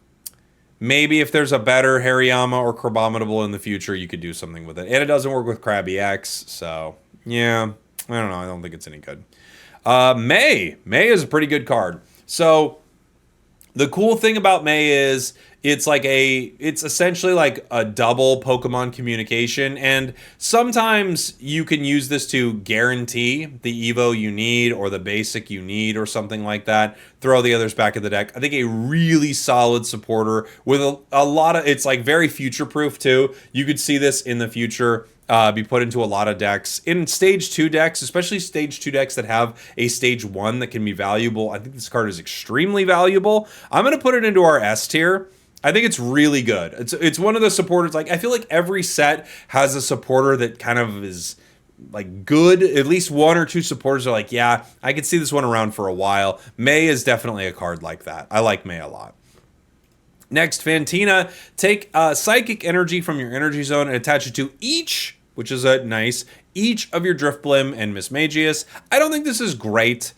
maybe if there's a better Hariyama or Crabominable in the future, you could do something with it. And it doesn't work with Krabby X, so yeah, I don't know. I don't think it's any good. May is a pretty good card. So the cool thing about May is it's essentially like a double Pokemon communication, and sometimes you can use this to guarantee the Evo you need or the basic you need or something like that. Throw the others back in the deck. I think a really solid supporter with a lot of, it's like very future proof too. You could see this in the future. Be put into a lot of decks. In stage 2 decks, especially stage 2 decks that have a stage 1 that can be valuable, I think this card is extremely valuable. I'm going to put it into our S tier. I think it's really good. It's one of the supporters, like, I feel like every set has a supporter that kind of is like good. At least 1 or 2 supporters are like, yeah, I could see this one around for a while. May is definitely a card like that. I like May a lot. Next, Fantina. Take Psychic Energy from your energy zone and attach it to each, which is each of your Driftblim and Mismagius. I don't think this is great.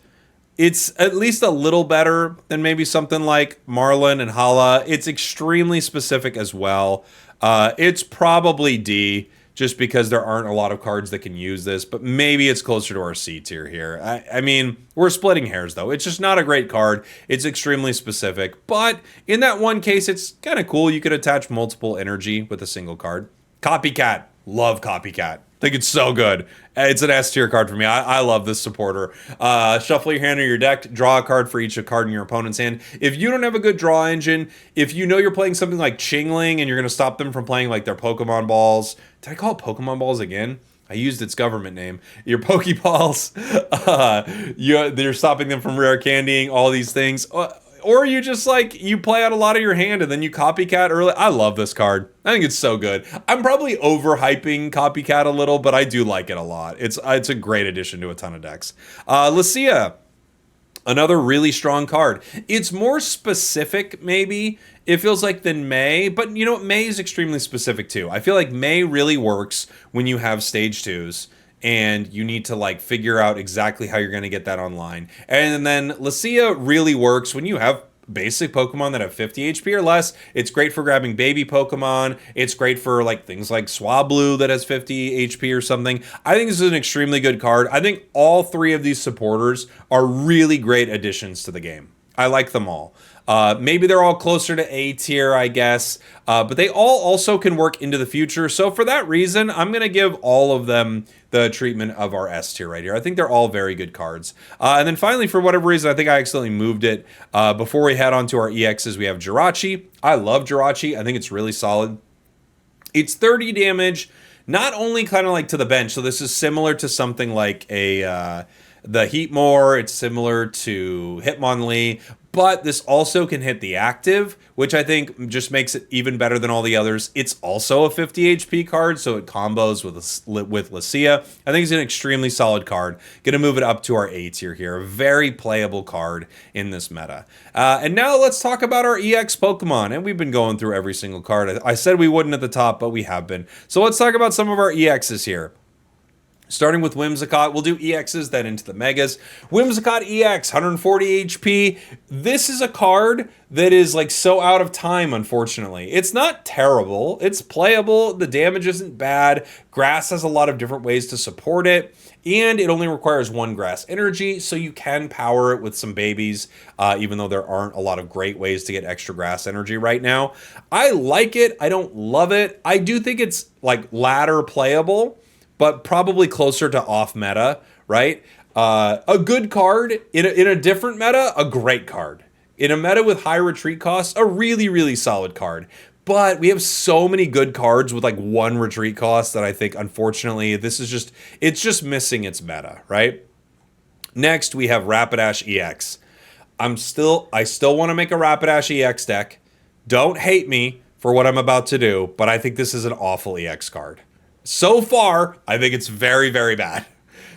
It's at least a little better than maybe something like Marlin and Hala. It's extremely specific as well. It's probably D, just because there aren't a lot of cards that can use this, but maybe it's closer to our C tier here. I mean, we're splitting hairs, though. It's just not a great card. It's extremely specific, but in that one case, it's kind of cool. You could attach multiple energy with a single card. Copycat. Love Copycat. Think it's so good. It's an S tier card for me. I love this supporter. Shuffle your hand or your deck. Draw a card for each card in your opponent's hand. If you don't have a good draw engine, if you know you're playing something like Chingling and you're going to stop them from playing like their Pokemon balls. Did I call it Pokemon balls again? I used its government name. Your Pokeballs, they're stopping them from rare candying, all these things. Or you just like, you play out a lot of your hand and then you copycat early. I love this card. I think it's so good. I'm probably overhyping copycat a little, but I do like it a lot. It's a great addition to a ton of decks. Lucia, another really strong card. It's more specific, maybe, it feels like, than May, but you know what? May is extremely specific too. I feel like May really works when you have stage 2s and you need to like figure out exactly how you're going to get that online. And then Lucia really works when you have basic Pokemon that have 50 HP or less. It's great for grabbing baby Pokemon. It's great for like things like Swablu that has 50 HP or something. I think this is an extremely good card. I think all three of these supporters are really great additions to the game. I like them all. Maybe they're all closer to A tier, I guess, but they all also can work into the future. So for that reason, I'm going to give all of them the treatment of our S tier right here. I think they're all very good cards. And then finally, for whatever reason, I think I accidentally moved it. Before we head on to our EXs, we have Jirachi. I love Jirachi. I think it's really solid. It's 30 damage, not only kind of like to the bench. So this is similar to something like the Heatmore. It's similar to Hitmonlee, but this also can hit the active, which I think just makes it even better than all the others. It's also a 50 HP card, so it combos with Lucia. I think it's an extremely solid card. Gonna move it up to our A tier here. A very playable card in this meta. And now let's talk about our EX Pokemon. And we've been going through every single card. I said we wouldn't at the top, but we have been. So let's talk about some of our EXs here. Starting with Whimsicott, we'll do EXs, then into the Megas. Whimsicott EX, 140 HP. This is a card that is like so out of time, unfortunately. It's not terrible. It's playable. The damage isn't bad. Grass has a lot of different ways to support it. And it only requires 1 grass energy, so you can power it with some babies, even though there aren't a lot of great ways to get extra grass energy right now. I like it. I don't love it. I do think it's like ladder playable, but probably closer to off meta, right? A good card in a different meta, a great card. In a meta with high retreat costs, a really, really solid card. But we have so many good cards with like 1 retreat cost that I think, unfortunately, it's just missing its meta, right? Next, we have Rapidash EX. I still want to make a Rapidash EX deck. Don't hate me for what I'm about to do, but I think this is an awful EX card. So far, I think it's very, very bad.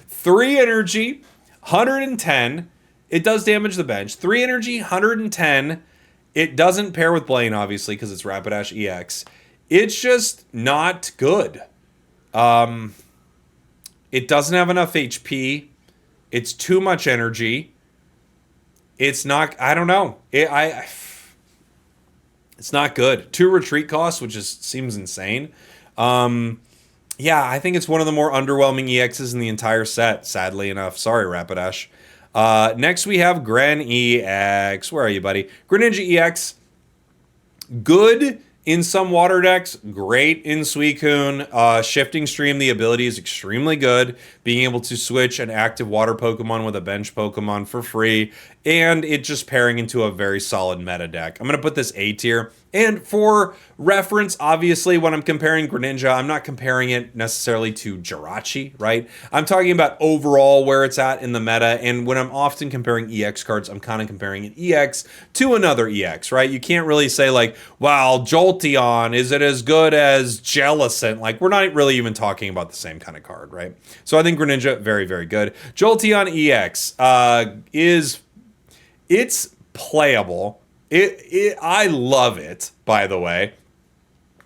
3 energy, 110. It does damage the bench. 3 energy, 110. It doesn't pair with Blaine, obviously, because it's Rapidash EX. It's just not good. It doesn't have enough HP. It's too much energy. It's not, I don't know. It's not good. 2 retreat costs, which seems insane. Yeah, I think it's one of the more underwhelming EXs in the entire set, sadly enough. Sorry, Rapidash. Next, we have Gren EX. Where are you, buddy? Greninja EX. Good in some water decks. Great in Suicune. Shifting Stream, the ability is extremely good. Being able to switch an active water Pokemon with a bench Pokemon for free. And it just pairing into a very solid meta deck. I'm going to put this A tier. And for reference, obviously, when I'm comparing Greninja, I'm not comparing it necessarily to Jirachi, right? I'm talking about overall where it's at in the meta. And when I'm often comparing EX cards, I'm kind of comparing an EX to another EX, right? You can't really say like, wow, Jolteon, is it as good as Jellicent? Like, we're not really even talking about the same kind of card, right? So I think Greninja, very, very good. Jolteon EX it's playable. I love it, by the way.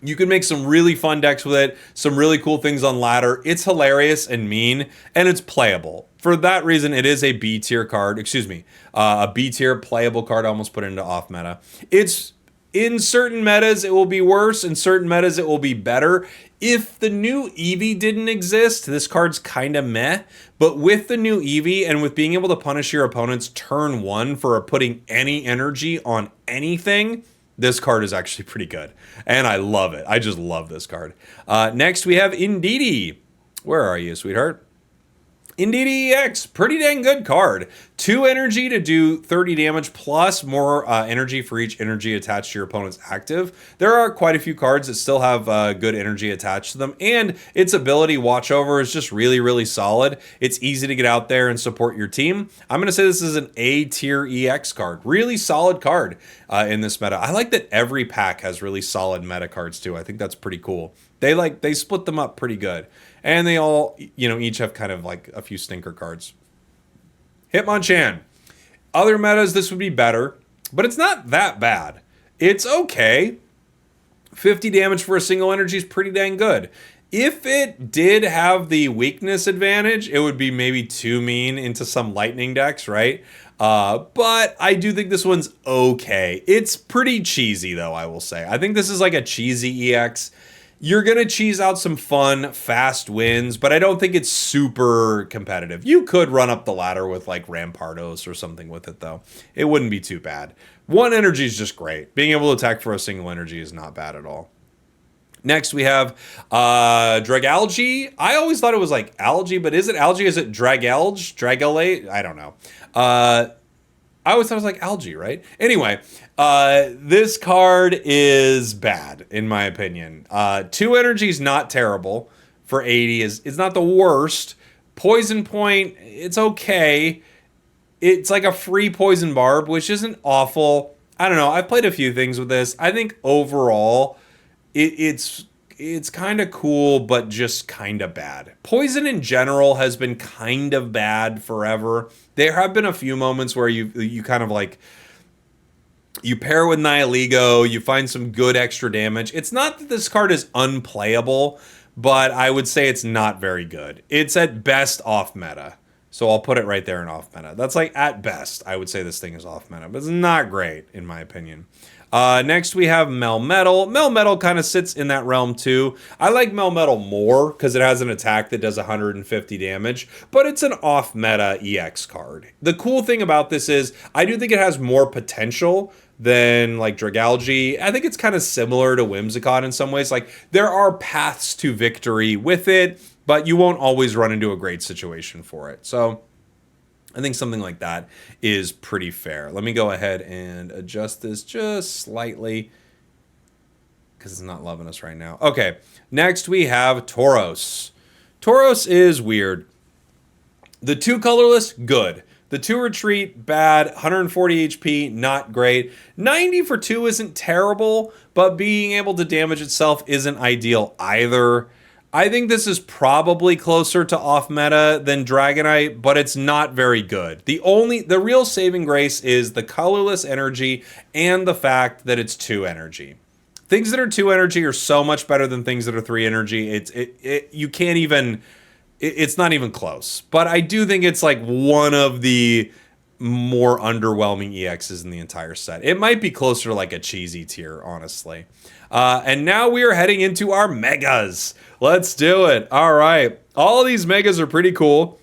You can make some really fun decks with it, some really cool things on ladder. It's hilarious and mean, and it's playable. For that reason, it is a B tier card. Excuse me, a B tier playable card. I almost put it into off meta. It's in certain metas, it will be worse. In certain metas, it will be better. If the new Eevee didn't exist, this card's kind of meh. But with the new Eevee and with being able to punish your opponent's turn 1 for putting any energy on anything, this card is actually pretty good. And I love it. I just love this card. Next, we have Indeedee. Where are you, sweetheart? Indeed EX, pretty dang good card. 2 energy to do 30 damage plus more energy for each energy attached to your opponent's active. There are quite a few cards that still have good energy attached to them, and its ability Watch Over is just really, really solid. It's easy to get out there and support your team. I'm going to say this is an A tier EX card. Really solid card in this meta. I like that every pack has really solid meta cards too. I think that's pretty cool. They split them up pretty good. And they all, each have kind of like a few stinker cards. Hitmonchan. Other metas, this would be better, but it's not that bad. It's okay. 50 damage for a single energy is pretty dang good. If it did have the weakness advantage, it would be maybe too mean into some lightning decks, right? But I do think this one's okay. It's pretty cheesy, though, I will say. I think this is like a cheesy EX. You're going to cheese out some fun, fast wins, but I don't think it's super competitive. You could run up the ladder with like Rampardos or something with it, though. It wouldn't be too bad. 1 energy is just great. Being able to attack for a single energy is not bad at all. Next, we have Dragalge. I always thought it was like algae, but is it algae? Is it Dragalge? Dragalate? I don't know. I always thought it was like algae, right? Anyway, this card is bad, in my opinion. 2 energy is not terrible for 80. It's not the worst. Poison Point, it's okay. It's like a free Poison Barb, which isn't awful. I don't know. I've played a few things with this. I think overall, it's kind of cool, but just kind of bad. Poison in general has been kind of bad forever. There have been a few moments where you kind of like, you pair with Nihilego, you find some good extra damage. It's not that this card is unplayable, but I would say it's not very good. It's at best off meta. So I'll put it right there in off meta. That's like at best, I would say this thing is off meta, but it's not great in my opinion. Next we have Melmetal. Melmetal kind of sits in that realm too. I like Melmetal more because it has an attack that does 150 damage, but it's an off-meta EX card. The cool thing about this is I do think it has more potential than like Dragalge. I think it's kind of similar to Whimsicott in some ways. Like there are paths to victory with it, but you won't always run into a great situation for it. So I think something like that is pretty fair. Let me go ahead and adjust this just slightly because it's not loving us right now. Okay, next we have Tauros. Tauros is weird. The 2 colorless, good. The 2 retreat, bad. 140 HP, not great. 90 for 2 isn't terrible, but being able to damage itself isn't ideal either. I think this is probably closer to off meta than Dragonite, but it's not very good. The real saving grace is the colorless energy and the fact that it's 2 energy. Things that are 2 energy are so much better than things that are 3 energy. It's not even close. But I do think it's like one of the more underwhelming EXs in the entire set. It might be closer to like a cheesy tier, honestly. And now we are heading into our megas. Let's do it. All right. All of these megas are pretty cool.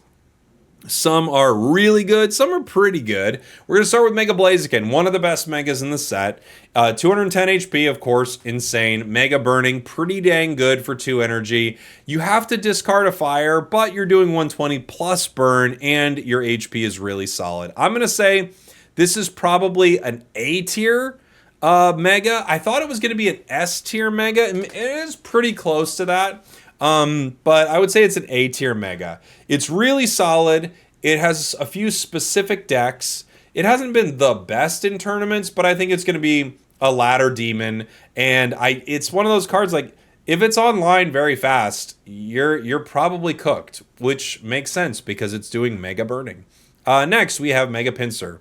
Some are really good. Some are pretty good. We're going to start with Mega Blaziken, one of the best megas in the set. 210 HP, of course, insane. Mega Burning, pretty dang good for 2 energy. You have to discard a fire, but you're doing 120 plus burn, and your HP is really solid. I'm going to say this is probably an A tier mega. I thought it was going to be an S tier mega. It is pretty close to that. But I would say it's an A tier mega. It's really solid. It has a few specific decks. It hasn't been the best in tournaments, but I think it's going to be a ladder demon. And it's one of those cards like if it's online very fast, you're probably cooked, which makes sense because it's doing Mega Burning. Next, we have Mega Pinsir.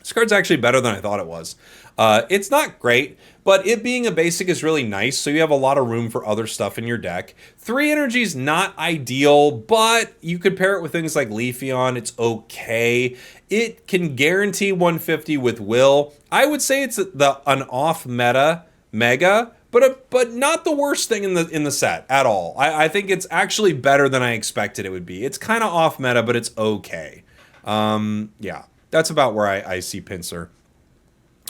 This card's actually better than I thought it was. It's not great, but it being a basic is really nice, so you have a lot of room for other stuff in your deck. 3 energy is not ideal, but you could pair it with things like Leafeon. It's okay. It can guarantee 150 with Will. I would say it's an off-meta mega, but not the worst thing in the set at all. I think it's actually better than I expected it would be. It's kind of off-meta, but it's okay. Yeah. That's about where I see Pinsir.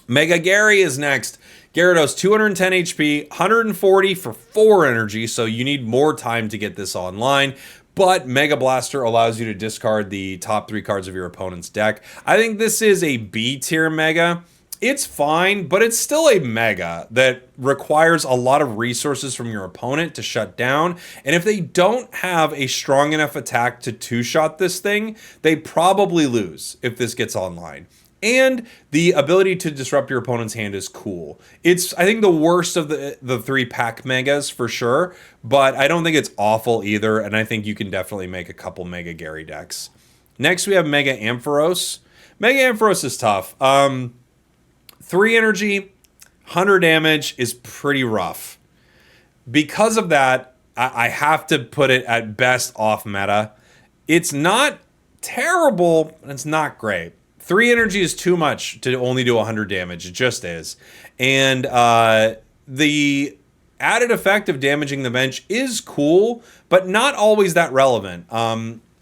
Mega Gary is next. Gyarados, 210 HP, 140 for 4 energy, so you need more time to get this online. but Mega Blaster allows you to discard the top 3 cards of your opponent's deck. I think this is a B tier Mega. It's fine, but it's still a Mega that requires a lot of resources from your opponent to shut down. And if they don't have a strong enough attack to two-shot this thing, they probably lose if this gets online. And the ability to disrupt your opponent's hand is cool. It's, I think, the worst of the 3 pack Megas for sure, but I don't think it's awful either, and I think you can definitely make a couple Mega Gary decks. Next, we have Mega Ampharos. Mega Ampharos is tough. 3 energy, 100 damage is pretty rough. Because of that, I have to put it at best off meta. It's not terrible, and it's not great. 3 energy is too much to only do 100 damage. It just is. And the added effect of damaging the bench is cool, but not always that relevant.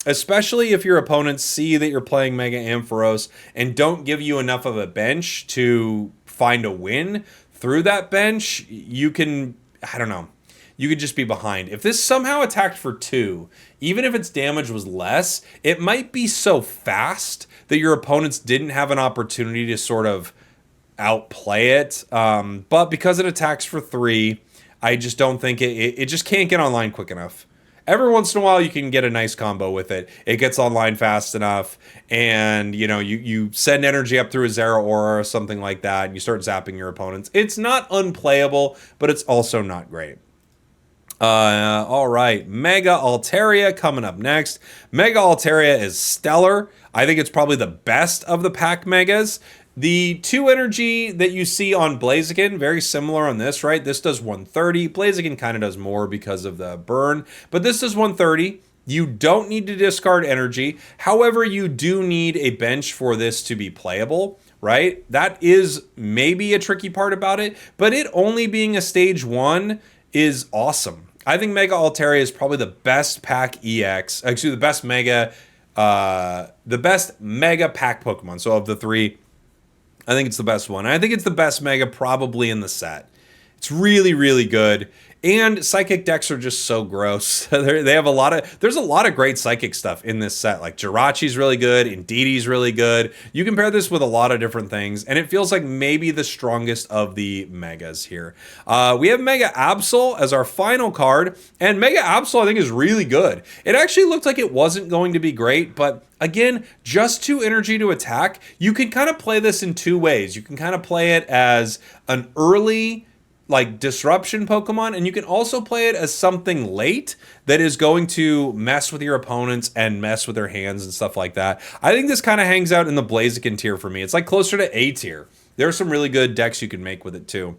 Especially if your opponents see that you're playing Mega Ampharos and don't give you enough of a bench to find a win through that bench, you can, I don't know, you could just be behind. If this somehow attacked for 2, even if its damage was less, it might be so fast that your opponents didn't have an opportunity to sort of outplay it. But because it attacks for 3, I just don't think it just can't get online quick enough. Every once in a while, you can get a nice combo with it. It gets online fast enough, and you know you send energy up through a Zera Aura or something like that, and you start zapping your opponents. It's not unplayable, but it's also not great. All right, Mega Altaria coming up next. Mega Altaria is stellar. I think it's probably the best of the pack Megas. The 2 energy that you see on Blaziken, very similar on this, right? This does 130. Blaziken kind of does more because of the burn, but this does 130. You don't need to discard energy. However, you do need a bench for this to be playable, right? That is maybe a tricky part about it, but it only being a stage 1 is awesome. I think Mega Altaria is probably the best pack EX, actually the best Mega pack Pokemon. So of the 3, I think it's the best one. I think it's the best Mega probably in the set. It's really, really good. And Psychic decks are just so gross. They have there's a lot of great Psychic stuff in this set. Like Jirachi's really good, Indeedee's really good. You can pair this with a lot of different things, and it feels like maybe the strongest of the Megas here. We have Mega Absol as our final card, and Mega Absol I think is really good. It actually looked like it wasn't going to be great, but again, just 2 energy to attack. You can kind of play this in 2 ways. You can kind of play it as an early like disruption Pokemon, and you can also play it as something late that is going to mess with your opponents and mess with their hands and stuff like that. I think this kind of hangs out in the Blaziken tier for me. It's like closer to A tier. There are some really good decks you can make with it too.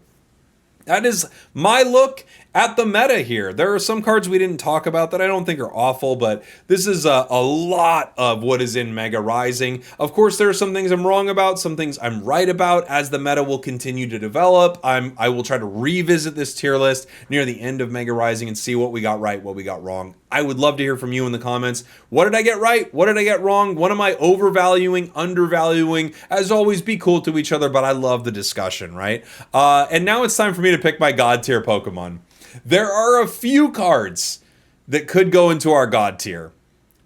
That is my look at the meta here. There are some cards we didn't talk about that I don't think are awful, but this is a lot of what is in Mega Rising. Of course, there are some things I'm wrong about, some things I'm right about. As the meta will continue to develop, I will try to revisit this tier list near the end of Mega Rising and see what we got right, what we got wrong. I would love to hear from you in the comments. What did I get right? What did I get wrong? What am I overvaluing, undervaluing? As always, be cool to each other, but I love the discussion, right? And now it's time for me to pick my God tier Pokemon. There are a few cards that could go into our God tier.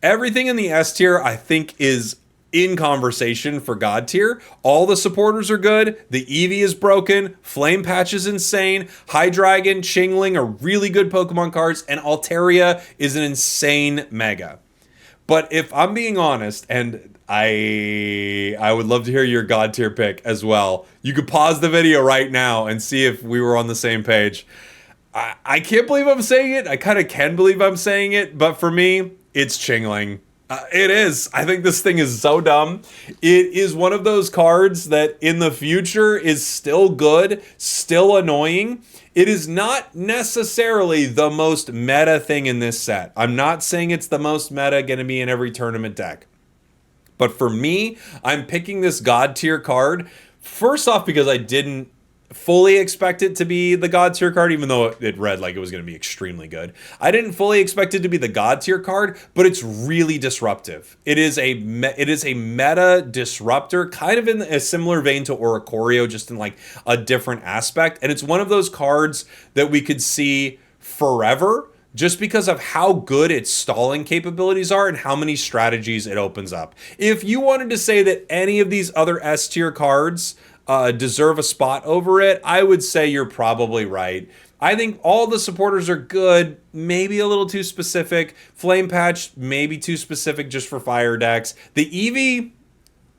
Everything in the S tier, I think, is in conversation for God tier. All the supporters are good. The Eevee is broken. Flame Patch is insane. Hydreigon, Chingling are really good Pokemon cards. And Altaria is an insane Mega. But if I'm being honest, and I would love to hear your God tier pick as well. You could pause the video right now and see if we were on the same page. I can't believe I'm saying it. I kind of can believe I'm saying it. But for me, it's Chingling. It is. I think this thing is so dumb. It is one of those cards that in the future is still good, still annoying. It is not necessarily the most meta thing in this set. I'm not saying it's the most meta going to be in every tournament deck. But for me, I'm picking this God tier card. First off, because I didn't fully expect it to be the God tier card, even though it read like it was going to be extremely good. I didn't fully expect it to be the God tier card, but it's really disruptive. It is a meta disruptor, kind of in a similar vein to Oricorio, just in like a different aspect. And it's one of those cards that we could see forever just because of how good its stalling capabilities are and how many strategies it opens up. If you wanted to say that any of these other S tier cards deserve a spot over it, I would say you're probably right. I think all the supporters are good, maybe a little too specific. Flame Patch, maybe too specific just for fire decks. The Eevee,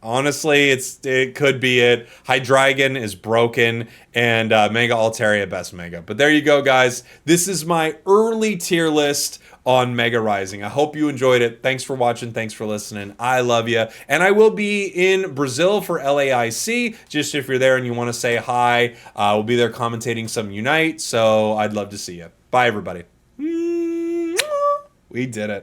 honestly, it could be it. Hydreigon is broken, and Mega Altaria best Mega. But there you go, guys. This is my early tier list on Mega Rising. I hope you enjoyed it. Thanks for watching. Thanks for listening. I love you. And I will be in Brazil for LAIC. Just if you're there and you want to say hi, we'll be there commentating some Unite. So I'd love to see you. Bye, everybody. We did it.